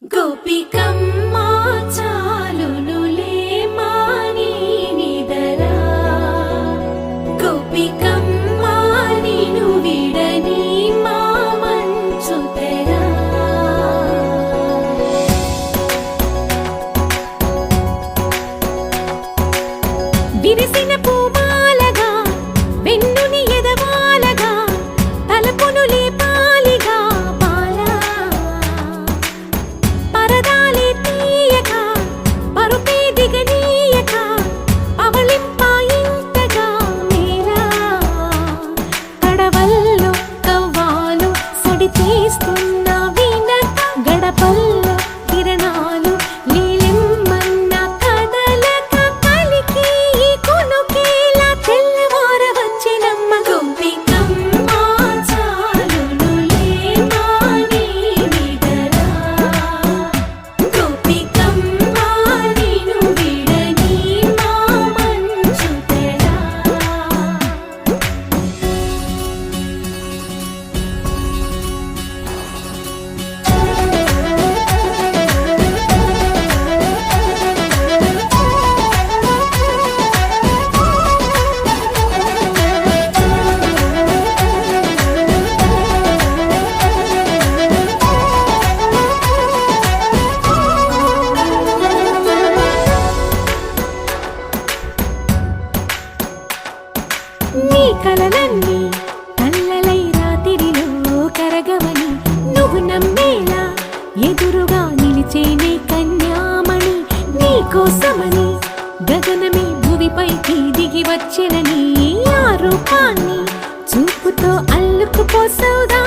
గోపికమ్మా చాలునులే మాని నిదరా గోపికమ్మా నిను విడని మా మంచు తెరా విరిసిన పూమాలగా వెన్నుని ఎదవాలగా తలపును లేపాలిగా బాలా పరదాలే తీయక పరుపే దిగనీయక పవళింపాయింతగా మేలా కడవల్లో కవ్వాలు సడి తీస్తున్న వినత గడపల్లో కిరణాలు లీలిమ్మన్న కదలక కలికి ఈ కొనుకేలా తెల్లవార వచ్చినమ్మ గోపికమ్మా చాలునులే మాని నిదరా గోపికమ్మా నిను విడని మా మంచు తెరా నీ కలలన్నీ కళ్ళలై రాత్రిలో కరగవని నువ్వు నమ్మేలా ఎదురుగా నిలిచేనే కన్యామణి నీ కోసమని గగనమే భువిపైకి దిగి వచ్చినని ఆ రూపాన్ని చూపుతో అల్లుకుపో సౌదా